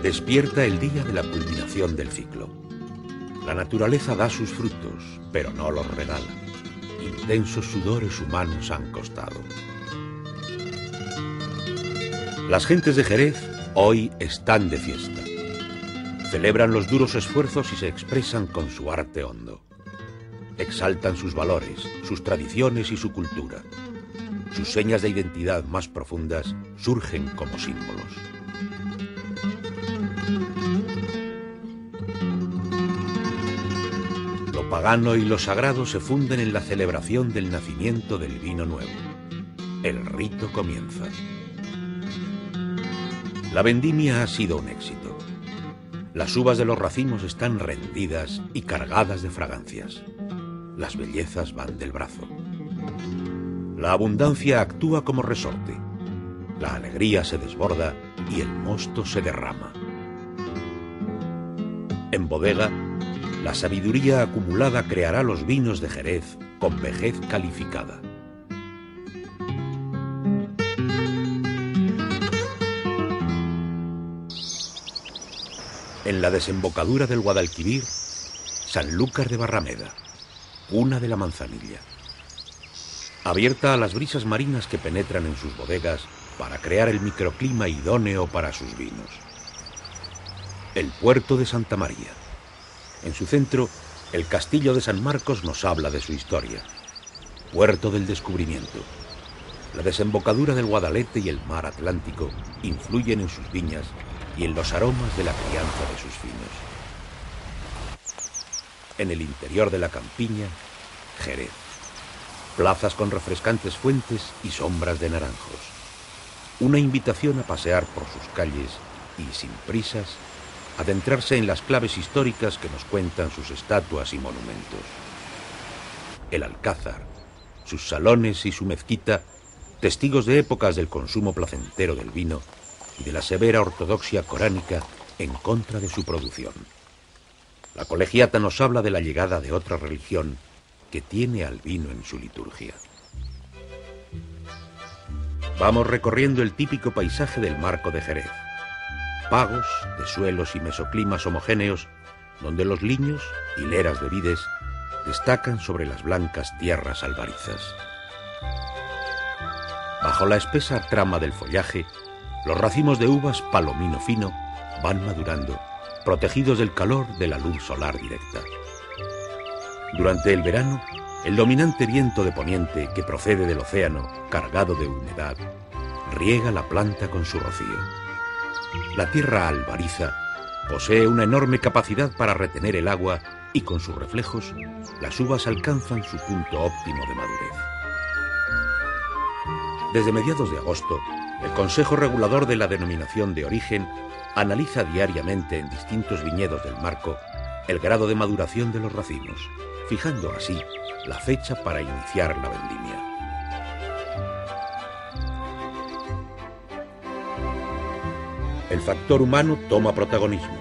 Despierta el día de la culminación del ciclo. La naturaleza da sus frutos, pero no los regala. Intensos sudores humanos han costado. Las gentes de Jerez hoy están de fiesta. Celebran los duros esfuerzos y se expresan con su arte hondo. Exaltan sus valores, sus tradiciones y su cultura. Sus señas de identidad más profundas surgen como símbolos. Lo pagano y lo sagrado se funden en la celebración del nacimiento del vino nuevo. El rito comienza. La vendimia ha sido un éxito. Las uvas de los racimos están rendidas y cargadas de fragancias. Las bellezas van del brazo. La abundancia actúa como resorte. La alegría se desborda y el mosto se derrama. En bodega, la sabiduría acumulada creará los vinos de Jerez con vejez calificada. En la desembocadura del Guadalquivir, Sanlúcar de Barrameda, cuna de la manzanilla. Abierta a las brisas marinas que penetran en sus bodegas para crear el microclima idóneo para sus vinos. El puerto de Santa María. En su centro, el castillo de San Marcos nos habla de su historia. Puerto del descubrimiento. La desembocadura del Guadalete y el mar Atlántico influyen en sus viñas y en los aromas de la crianza de sus vinos. En el interior de la campiña, Jerez. Plazas con refrescantes fuentes y sombras de naranjos. Una invitación a pasear por sus calles y, sin prisas, adentrarse en las claves históricas que nos cuentan sus estatuas y monumentos. El Alcázar, sus salones y su mezquita, testigos de épocas del consumo placentero del vino y de la severa ortodoxia coránica en contra de su producción. La colegiata nos habla de la llegada de otra religión que tiene al vino en su liturgia. Vamos recorriendo el típico paisaje del marco de Jerez. Pagos de suelos y mesoclimas homogéneos, donde los liños, hileras de vides, destacan sobre las blancas tierras albarizas. Bajo la espesa trama del follaje, los racimos de uvas palomino fino van madurando, protegidos del calor de la luz solar directa. Durante el verano, el dominante viento de poniente que procede del océano, cargado de humedad, riega la planta con su rocío. La tierra albariza posee una enorme capacidad para retener el agua y con sus reflejos, las uvas alcanzan su punto óptimo de madurez. Desde mediados de agosto, el Consejo Regulador de la Denominación de Origen analiza diariamente en distintos viñedos del marco el grado de maduración de los racimos, fijando así la fecha para iniciar la vendimia. El factor humano toma protagonismo.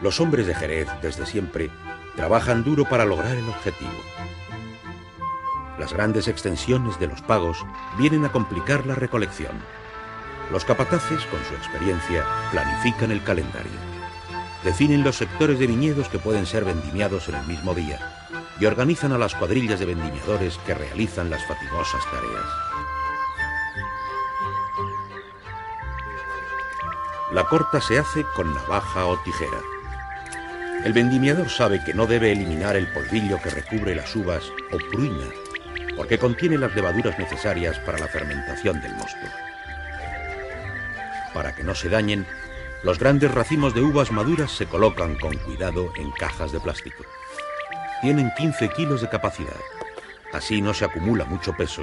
Los hombres de Jerez, desde siempre, trabajan duro para lograr el objetivo. Las grandes extensiones de los pagos vienen a complicar la recolección. Los capataces, con su experiencia, planifican el calendario. Definen los sectores de viñedos que pueden ser vendimiados en el mismo día y organizan a las cuadrillas de vendimiadores que realizan las fatigosas tareas. La corta se hace con navaja o tijera. El vendimiador sabe que no debe eliminar el polvillo que recubre las uvas o pruina, porque contiene las levaduras necesarias para la fermentación del mosto. Para que no se dañen, los grandes racimos de uvas maduras se colocan con cuidado en cajas de plástico. Tienen 15 kilos de capacidad. Así no se acumula mucho peso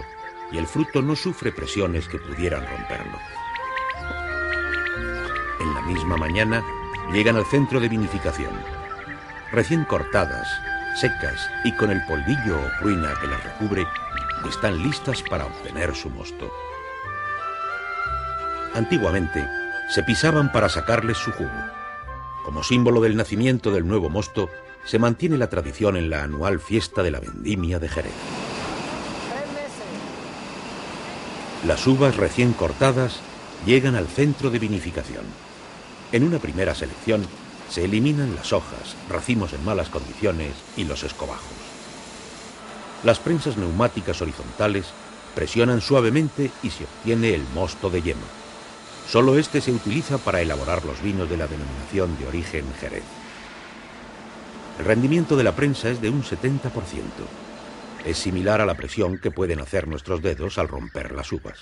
y el fruto no sufre presiones que pudieran romperlo. En la misma mañana llegan al centro de vinificación. Recién cortadas, secas y con el polvillo o pruina que las recubre, están listas para obtener su mosto. Antiguamente, se pisaban para sacarles su jugo. Como símbolo del nacimiento del nuevo mosto, se mantiene la tradición en la anual fiesta de la vendimia de Jerez. Las uvas recién cortadas llegan al centro de vinificación. En una primera selección se eliminan las hojas, racimos en malas condiciones y los escobajos. Las prensas neumáticas horizontales presionan suavemente y se obtiene el mosto de yema. Solo este se utiliza para elaborar los vinos de la denominación de origen Jerez. El rendimiento de la prensa es de un 70%. Es similar a la presión que pueden hacer nuestros dedos al romper las uvas.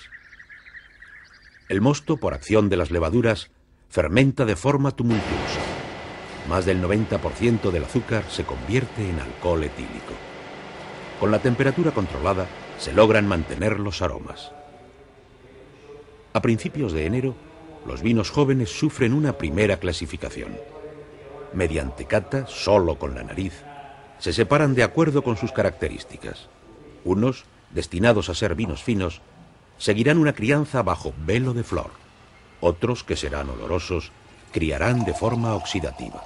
El mosto, por acción de las levaduras, fermenta de forma tumultuosa. Más del 90% del azúcar se convierte en alcohol etílico. Con la temperatura controlada se logran mantener los aromas. A principios de enero, los vinos jóvenes sufren una primera clasificación. Mediante cata, solo con la nariz, se separan de acuerdo con sus características. Unos, destinados a ser vinos finos, seguirán una crianza bajo velo de flor. Otros, que serán olorosos, criarán de forma oxidativa.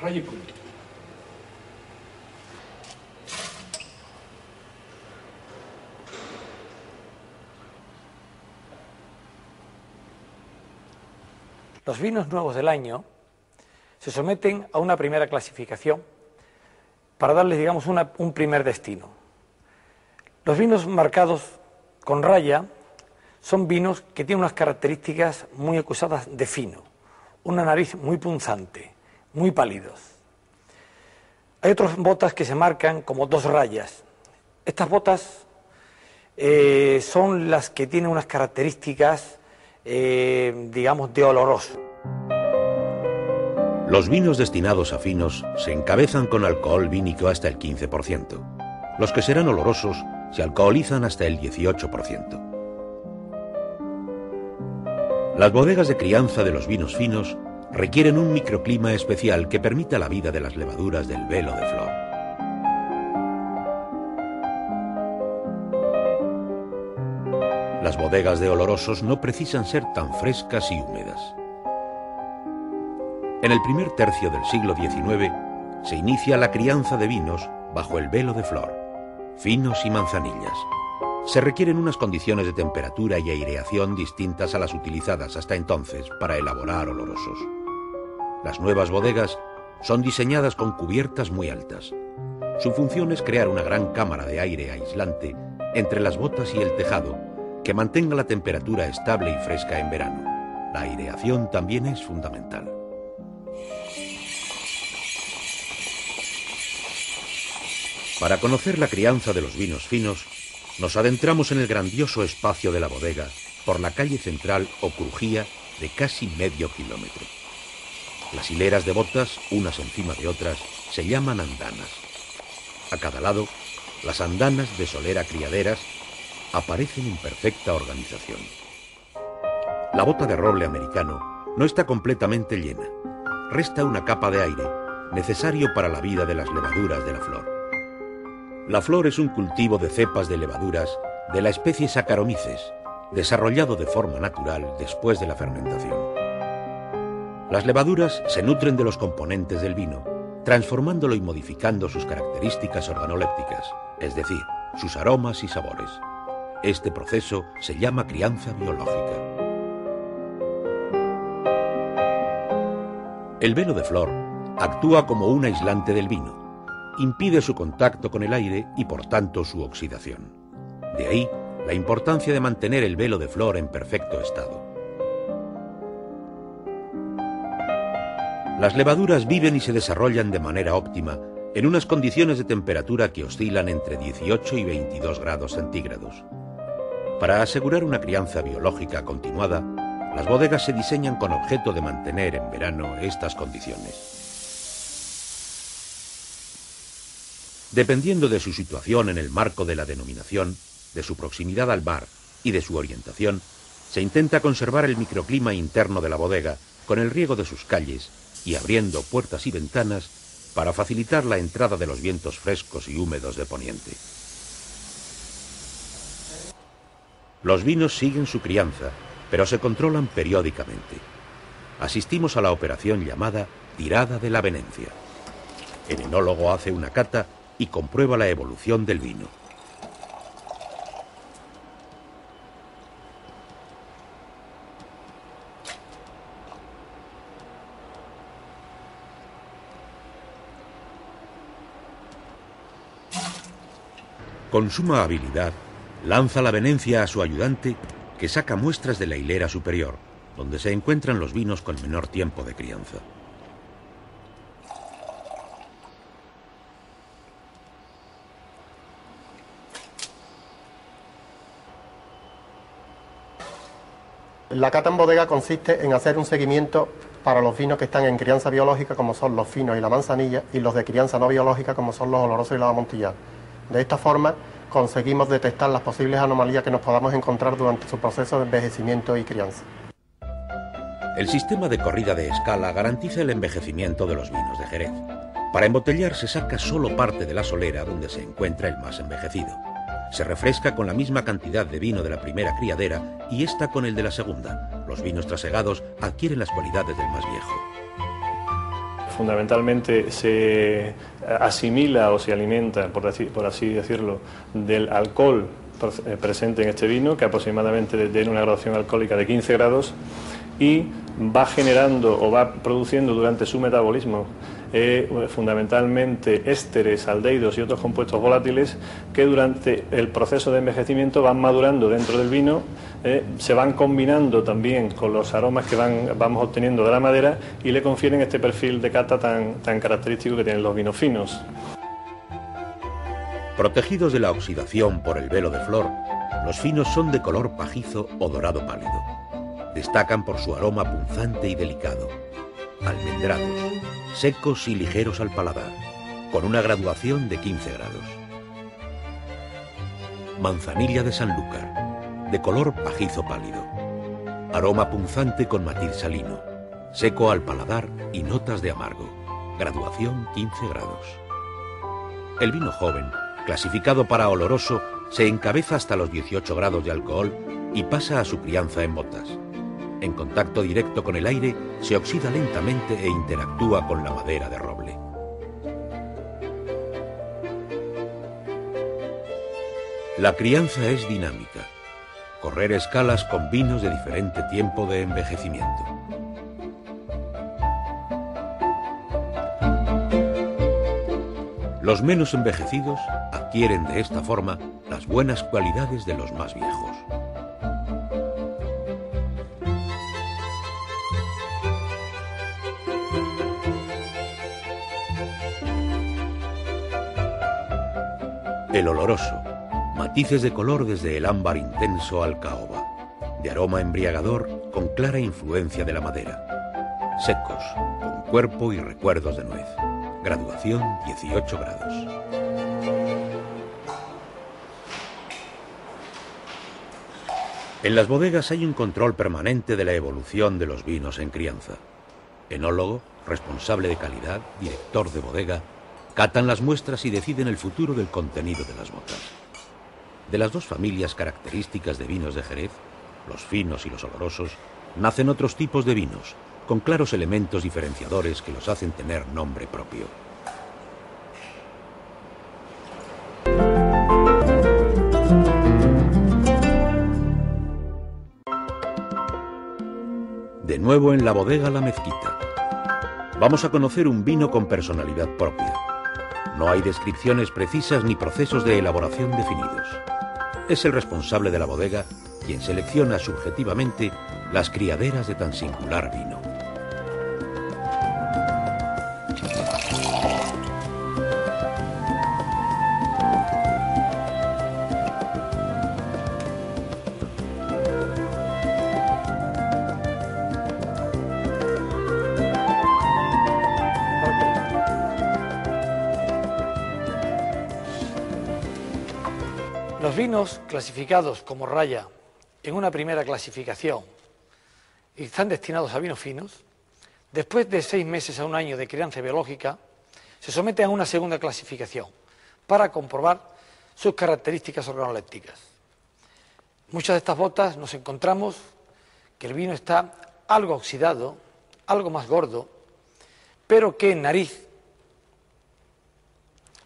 Raya y punto. Los vinos nuevos del año se someten a una primera clasificación para darles, digamos, un primer destino. Los vinos marcados con raya son vinos que tienen unas características muy acusadas de fino, una nariz muy punzante, muy pálidos. Hay otras botas que se marcan como 2 rayas. Estas botas son las que tienen unas características, digamos, de oloroso. Los vinos destinados a finos se encabezan con alcohol vínico hasta el 15%. Los que serán olorosos se alcoholizan hasta el 18%. Las bodegas de crianza de los vinos finos requieren un microclima especial que permita la vida de las levaduras del velo de flor. Las bodegas de olorosos no precisan ser tan frescas y húmedas. En el primer tercio del siglo XIX se inicia la crianza de vinos bajo el velo de flor, finos y manzanillas. Se requieren unas condiciones de temperatura y aireación distintas a las utilizadas hasta entonces para elaborar olorosos. Las nuevas bodegas son diseñadas con cubiertas muy altas. Su función es crear una gran cámara de aire aislante entre las botas y el tejado que mantenga la temperatura estable y fresca en verano. La aireación también es fundamental. Para conocer la crianza de los vinos finos, nos adentramos en el grandioso espacio de la bodega por la calle central o crujía de casi medio kilómetro. Las hileras de botas, unas encima de otras, se llaman andanas. A cada lado, las andanas de solera criaderas aparecen en perfecta organización. La bota de roble americano no está completamente llena. Resta una capa de aire, necesario para la vida de las levaduras de la flor. La flor es un cultivo de cepas de levaduras de la especie Saccharomyces, desarrollado de forma natural después de la fermentación. Las levaduras se nutren de los componentes del vino, transformándolo y modificando sus características organolépticas, es decir, sus aromas y sabores. Este proceso se llama crianza biológica. El velo de flor actúa como un aislante del vino. Impide su contacto con el aire y por tanto su oxidación. De ahí la importancia de mantener el velo de flor en perfecto estado. Las levaduras viven y se desarrollan de manera óptima en unas condiciones de temperatura que oscilan entre 18 y 22 grados centígrados. Para asegurar una crianza biológica continuada, las bodegas se diseñan con objeto de mantener en verano estas condiciones. Dependiendo de su situación en el marco de la denominación, de su proximidad al mar y de su orientación, se intenta conservar el microclima interno de la bodega con el riego de sus calles y abriendo puertas y ventanas para facilitar la entrada de los vientos frescos y húmedos de poniente. Los vinos siguen su crianza, pero se controlan periódicamente. asistimos a la operación llamada tirada de la venencia. El enólogo hace una cata y comprueba la evolución del vino. Con suma habilidad, lanza la venencia a su ayudante, que saca muestras de la hilera superior, donde se encuentran los vinos con menor tiempo de crianza. La cata en bodega consiste en hacer un seguimiento para los vinos que están en crianza biológica, como son los finos y la manzanilla, y los de crianza no biológica, como son los olorosos y los amontillados. De esta forma conseguimos detectar las posibles anomalías que nos podamos encontrar durante su proceso de envejecimiento y crianza. El sistema de corrida de escala garantiza el envejecimiento de los vinos de Jerez. Para embotellar se saca solo parte de la solera donde se encuentra el más envejecido. Se refresca con la misma cantidad de vino de la primera criadera y esta con el de la segunda. Los vinos trasegados adquieren las cualidades del más viejo. Fundamentalmente se asimila o se alimenta, por así decirlo, del alcohol presente en este vino, que aproximadamente tiene una graduación alcohólica de 15 grados, y va generando o va produciendo durante su metabolismo fundamentalmente ésteres, aldehídos y otros compuestos volátiles que durante el proceso de envejecimiento van madurando dentro del vino, se van combinando también con los aromas que vamos obteniendo de la madera y le confieren este perfil de cata tan característico que tienen los vinos finos. Protegidos de la oxidación por el velo de flor, los finos son de color pajizo o dorado pálido. Destacan por su aroma punzante y delicado. Almendrados, secos y ligeros al paladar, con una graduación de 15 grados. Manzanilla de Sanlúcar, de color pajizo pálido. Aroma punzante con matiz salino, seco al paladar y notas de amargo. Graduación 15 grados. El vino joven, clasificado para oloroso, se encabeza hasta los 18 grados de alcohol y pasa a su crianza en botas. En contacto directo con el aire, se oxida lentamente e interactúa con la madera de roble. La crianza es dinámica. Correr escalas con vinos de diferente tiempo de envejecimiento. Los menos envejecidos adquieren de esta forma las buenas cualidades de los más viejos. El oloroso, matices de color desde el ámbar intenso al caoba, de aroma embriagador con clara influencia de la madera, secos, con cuerpo y recuerdos de nuez, graduación 18 grados. En las bodegas hay un control permanente de la evolución de los vinos en crianza. Enólogo, responsable de calidad, director de bodega, catan las muestras y deciden el futuro del contenido de las botas. De las dos familias características de vinos de Jerez, los finos y los olorosos, nacen otros tipos de vinos, con claros elementos diferenciadores que los hacen tener nombre propio. De nuevo en la bodega La Mezquita. Vamos a conocer un vino con personalidad propia. No hay descripciones precisas ni procesos de elaboración definidos. Es el responsable de la bodega quien selecciona subjetivamente las criaderas de tan singular vino. Los vinos clasificados como raya en una primera clasificación y están destinados a vinos finos, después de 6 meses a un año de crianza biológica, se someten a una segunda clasificación para comprobar sus características organolépticas. Muchas de estas botas nos encontramos que el vino está algo oxidado algo más gordo, pero que en nariz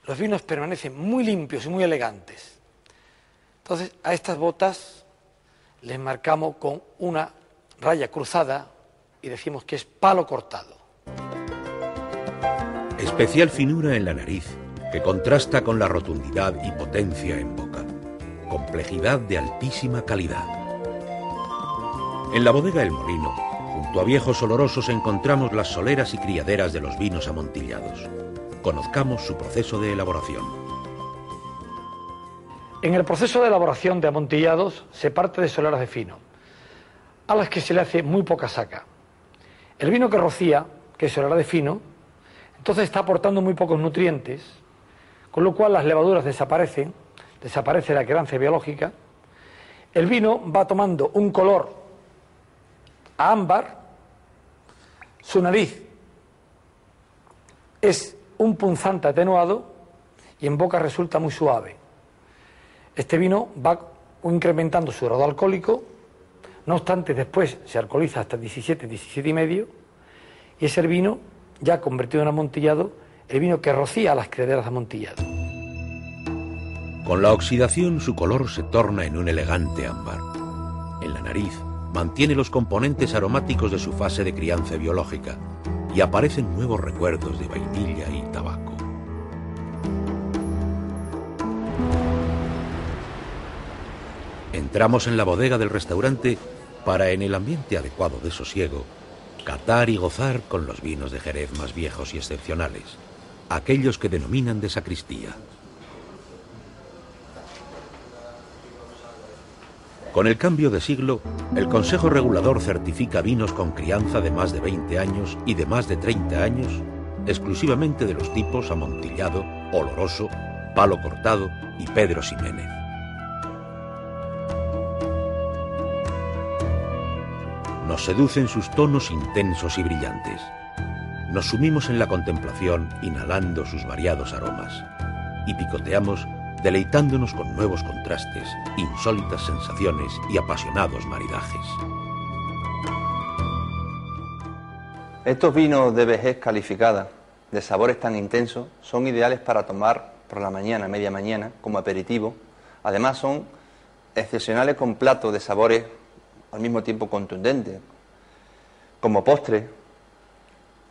los vinos permanecen muy limpios y muy elegantes. Entonces, a estas botas les marcamos con una raya cruzada y decimos que es palo cortado. Especial finura en la nariz, que contrasta con la rotundidad y potencia en boca. Complejidad de altísima calidad. En la bodega El Molino, junto a viejos olorosos, encontramos las soleras y criaderas de los vinos amontillados. Conozcamos su proceso de elaboración. En el proceso de elaboración de amontillados se parte de soleras de fino, a las que se le hace muy poca saca. El vino que rocía, que es solera de fino, entonces está aportando muy pocos nutrientes, con lo cual las levaduras desaparecen, desaparece la crianza biológica, el vino va tomando un color a ámbar, su nariz es un punzante atenuado y en boca resulta muy suave. Este vino va incrementando su grado alcohólico, no obstante después se alcoholiza hasta 17, 17,5 y es el vino ya convertido en amontillado, el vino que rocía a las criaderas de amontillado. Con la oxidación su color se torna en un elegante ámbar. En la nariz mantiene los componentes aromáticos de su fase de crianza biológica y aparecen nuevos recuerdos de vainilla y tabaco. Entramos en la bodega del restaurante para, en el ambiente adecuado de sosiego, catar y gozar con los vinos de Jerez más viejos y excepcionales, aquellos que denominan de sacristía. Con el cambio de siglo, el Consejo Regulador certifica vinos con crianza de más de 20 años y de más de 30 años, exclusivamente de los tipos Amontillado, Oloroso, Palo Cortado y Pedro Ximénez. Nos seducen sus tonos intensos y brillantes. Nos sumimos en la contemplación, inhalando sus variados aromas, y picoteamos, deleitándonos con nuevos contrastes, insólitas sensaciones y apasionados maridajes. Estos vinos de vejez calificada, de sabores tan intensos, son ideales para tomar por la mañana, media mañana, como aperitivo. Además son excepcionales con platos de sabores al mismo tiempo contundentes, como postre,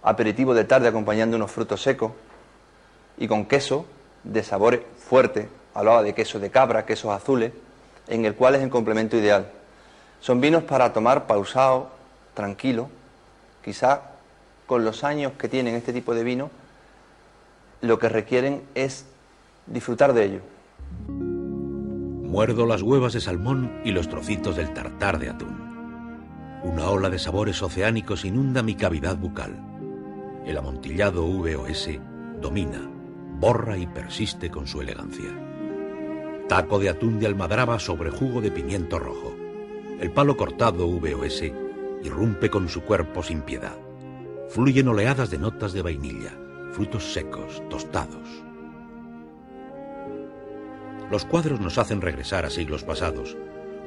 aperitivo de tarde acompañando unos frutos secos y con queso de sabores fuertes. Hablaba de queso de cabra, quesos azules, en el cual es el complemento ideal. Son vinos para tomar pausado, tranquilo. Quizá con los años que tienen este tipo de vino, lo que requieren es disfrutar de ello. Muerdo las huevas de salmón y los trocitos del tartar de atún. Una ola de sabores oceánicos inunda mi cavidad bucal. El amontillado VOS domina, borra y persiste con su elegancia. Taco de atún de almadraba sobre jugo de pimiento rojo. El palo cortado VOS irrumpe con su cuerpo sin piedad. Fluyen oleadas de notas de vainilla, frutos secos, tostados. Los cuadros nos hacen regresar a siglos pasados,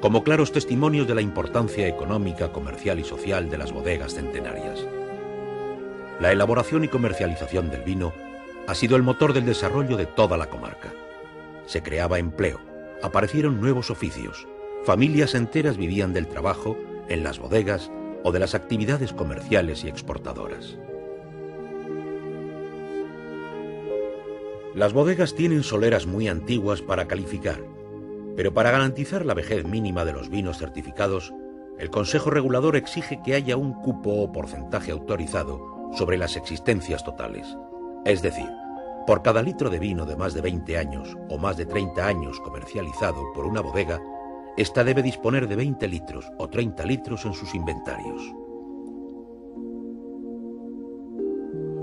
como claros testimonios de la importancia económica, comercial y social de las bodegas centenarias. La elaboración y comercialización del vino ha sido el motor del desarrollo de toda la comarca. Se creaba empleo, aparecieron nuevos oficios, familias enteras vivían del trabajo en las bodegas o de las actividades comerciales y exportadoras. Las bodegas tienen soleras muy antiguas para calificar, pero para garantizar la vejez mínima de los vinos certificados, el Consejo Regulador exige que haya un cupo o porcentaje autorizado sobre las existencias totales. Es decir, por cada litro de vino de más de 20 años o más de 30 años comercializado por una bodega, ésta debe disponer de 20 litros o 30 litros en sus inventarios.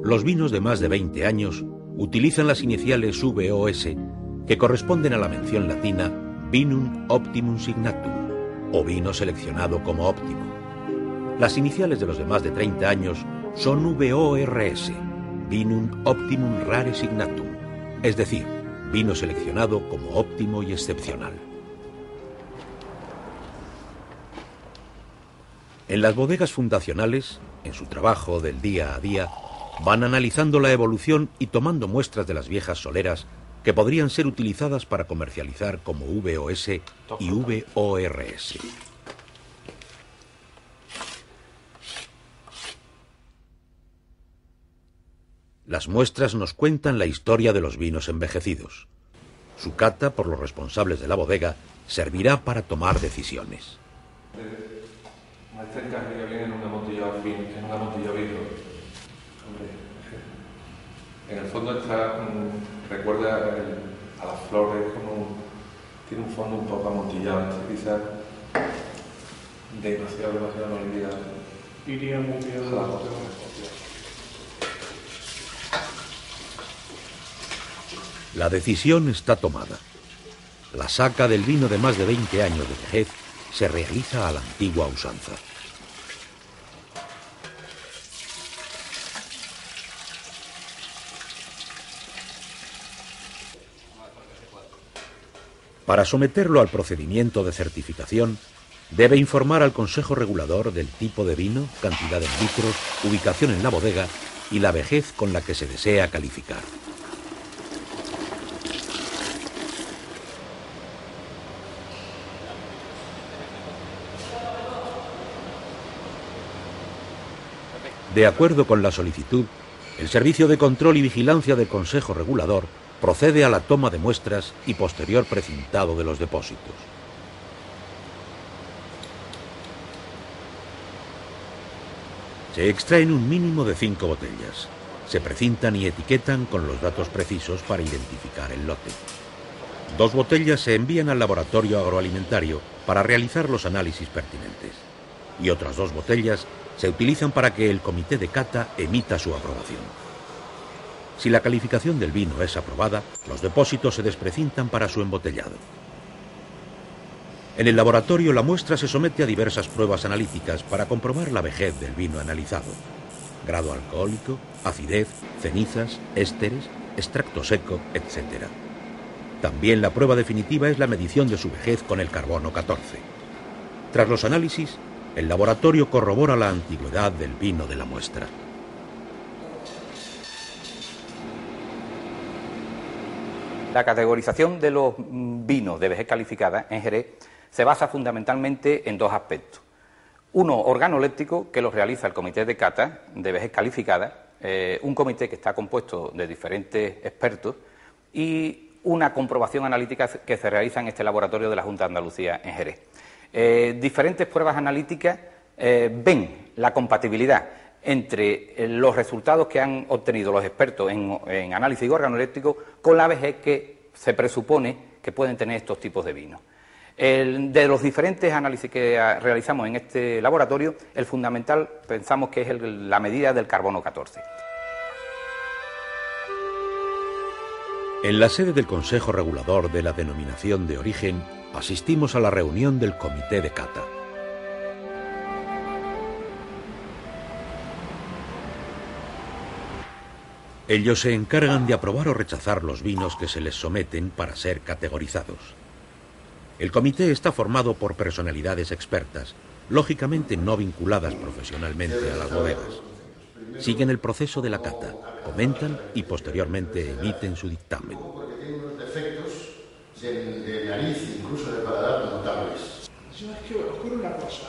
Los vinos de más de 20 años utilizan las iniciales VOS, que corresponden a la mención latina Vinum Optimum Signatum, o vino seleccionado como óptimo. Las iniciales de los de más de 30 años son VORS, Vinum Optimum Rare Signatum, es decir, vino seleccionado como óptimo y excepcional. En las bodegas fundacionales, en su trabajo del día a día, van analizando la evolución y tomando muestras de las viejas soleras que podrían ser utilizadas para comercializar como VOS y VORS. Las muestras nos cuentan la historia de los vinos envejecidos. Su cata, por los responsables de la bodega, servirá para tomar decisiones. Este encajaría bien en un amontillado fino, en un amontillado viejo. En el fondo recuerda a las flores, tiene un fondo un poco amontillado, quizás demasiado no iría muy bien a la botella. La decisión está tomada. La saca del vino de más de 20 años de vejez se realiza a la antigua usanza. Para someterlo al procedimiento de certificación, debe informar al Consejo Regulador del tipo de vino, cantidad en litros, ubicación en la bodega y la vejez con la que se desea calificar. De acuerdo con la solicitud, el Servicio de Control y Vigilancia del Consejo Regulador procede a la toma de muestras y posterior precintado de los depósitos. Se extraen un mínimo de 5 botellas. Se precintan y etiquetan con los datos precisos para identificar el lote. 2 botellas se envían al laboratorio agroalimentario para realizar los análisis pertinentes. Y otras 2 botellas se utilizan para que el comité de cata emita su aprobación. Si la calificación del vino es aprobada, los depósitos se desprecintan para su embotellado. En el laboratorio la muestra se somete a diversas pruebas analíticas para comprobar la vejez del vino analizado. Grado alcohólico, acidez, cenizas, ésteres, extracto seco, etc. También la prueba definitiva es la medición de su vejez con el carbono 14. Tras los análisis, el laboratorio corrobora la antigüedad del vino de la muestra. La categorización de los vinos de vejez calificada en Jerez se basa fundamentalmente en 2 aspectos. Uno organoléptico, que lo realiza el Comité de Cata de Vejez Calificada, un comité que está compuesto de diferentes expertos, y una comprobación analítica que se realiza en este laboratorio de la Junta de Andalucía en Jerez. Diferentes pruebas analíticas ven la compatibilidad entre los resultados que han obtenido los expertos en análisis organoléptico con la vejez que se presupone que pueden tener estos tipos de vinos. De los diferentes análisis que realizamos en este laboratorio, el fundamental pensamos que es la medida del carbono 14. En la sede del Consejo Regulador de la Denominación de Origen, asistimos a la reunión del Comité de Cata. Ellos se encargan de aprobar o rechazar los vinos que se les someten para ser categorizados. El comité está formado por personalidades expertas, lógicamente no vinculadas profesionalmente a las bodegas. Siguen el proceso de la cata, comentan y posteriormente emiten su dictamen. Porque tiene unos defectos de nariz, incluso de paladar, notables. Es que ocurre una cosa,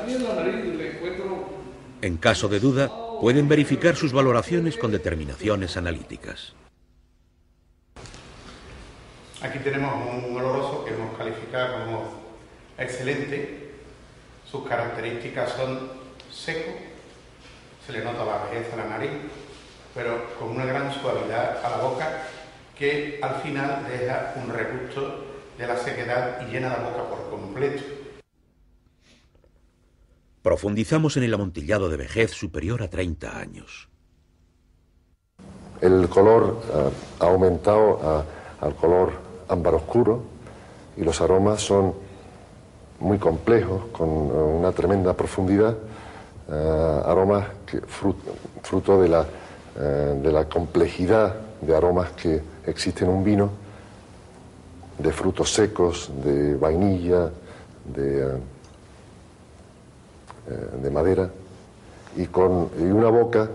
a mí en la nariz le encuentro... En caso de duda, pueden verificar sus valoraciones con determinaciones analíticas. Aquí tenemos un oloroso que hemos calificado como excelente. Sus características son seco, se le nota la vejez a la nariz, pero con una gran suavidad a la boca que al final deja un regusto de la sequedad y llena la boca por completo. Profundizamos en el amontillado de vejez superior a 30 años. El color ha aumentado al color ámbar oscuro y los aromas son muy complejos, con una tremenda profundidad, aromas que fruto de la complejidad de aromas que existe en un vino, de frutos secos, de vainilla, de de madera y una boca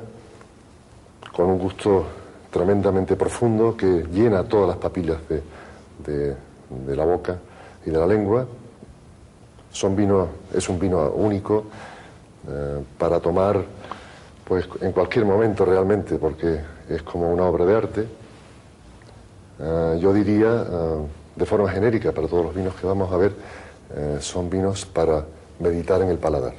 con un gusto tremendamente profundo que llena todas las papilas de la boca y de la lengua. Es un vino único para tomar pues en cualquier momento realmente, porque es como una obra de arte. Yo diría, de forma genérica, para todos los vinos que vamos a ver, son vinos para meditar en el paladar.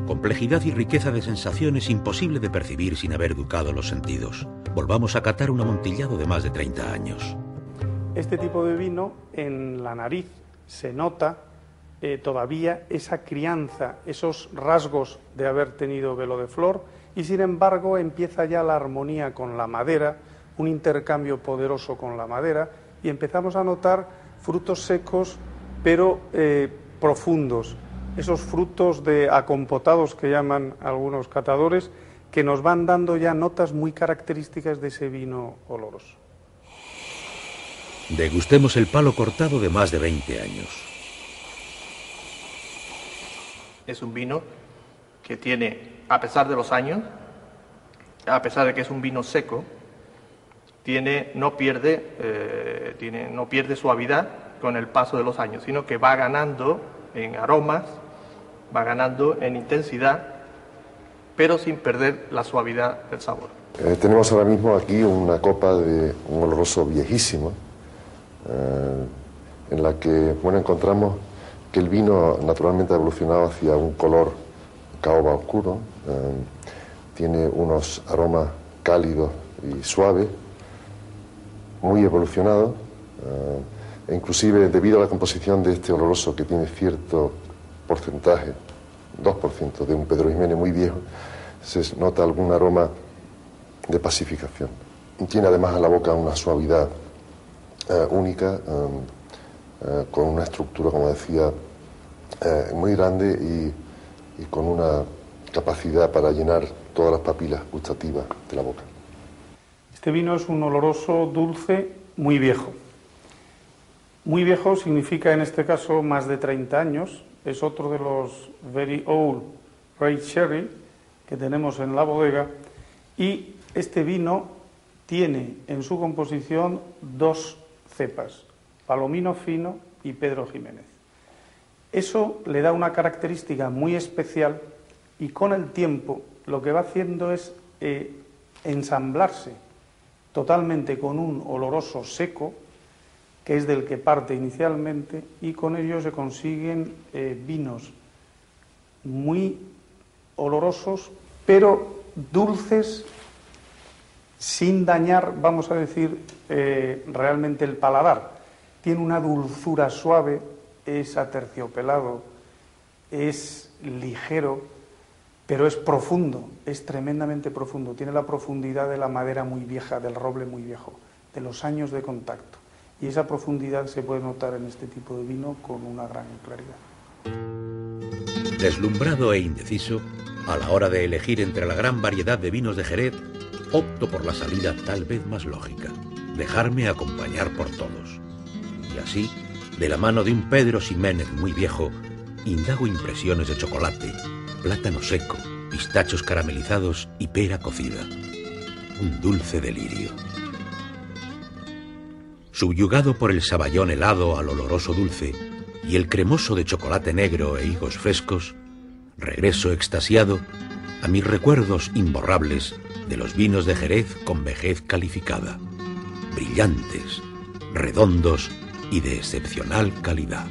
Complejidad y riqueza de sensaciones imposible de percibir sin haber educado los sentidos. Volvamos a catar un amontillado de más de 30 años. Este tipo de vino, en la nariz se nota todavía esa crianza, esos rasgos de haber tenido velo de flor, y sin embargo empieza ya la armonía con la madera, un intercambio poderoso con la madera, y empezamos a notar frutos secos pero profundos, esos frutos de acompotados que llaman algunos catadores, que nos van dando ya notas muy características de ese vino oloroso. Degustemos el palo cortado de más de 20 años. Es un vino que tiene, a pesar de los años, a pesar de que es un vino seco, no pierde suavidad con el paso de los años, sino que va ganando en aromas, va ganando en intensidad, pero sin perder la suavidad del sabor. Tenemos ahora mismo aquí una copa de un oloroso viejísimo, en la que encontramos que el vino naturalmente ha evolucionado hacia un color caoba oscuro, tiene unos aromas cálidos y suaves, muy evolucionados, e inclusive debido a la composición de este oloroso que tiene cierto porcentaje, 2% de un Pedro Ximénez muy viejo, se nota algún aroma de pacificación. Tiene además en la boca una suavidad única, con una estructura, como decía, muy grande y con una capacidad para llenar todas las papilas gustativas de la boca. Este vino es un oloroso dulce muy viejo. Muy viejo significa en este caso más de 30 años. Es otro de los Very Old Red Sherry que tenemos en la bodega, y este vino tiene en su composición 2 cepas, Palomino Fino y Pedro Ximénez. Eso le da una característica muy especial, y con el tiempo lo que va haciendo es ensamblarse totalmente con un oloroso seco, que es del que parte inicialmente, y con ello se consiguen vinos muy olorosos, pero dulces, sin dañar, vamos a decir, realmente el paladar. Tiene una dulzura suave, es aterciopelado, es ligero, pero es profundo, es tremendamente profundo. Tiene la profundidad de la madera muy vieja, del roble muy viejo, de los años de contacto. Y esa profundidad se puede notar en este tipo de vino con una gran claridad. Deslumbrado e indeciso, a la hora de elegir entre la gran variedad de vinos de Jerez, opto por la salida tal vez más lógica: dejarme acompañar por todos. Y así, de la mano de un Pedro Ximénez muy viejo, indago impresiones de chocolate, plátano seco, pistachos caramelizados y pera cocida. Un dulce delirio. Subyugado por el saballón helado al oloroso dulce y el cremoso de chocolate negro e higos frescos, regreso extasiado a mis recuerdos imborrables de los vinos de Jerez con vejez calificada, brillantes, redondos y de excepcional calidad.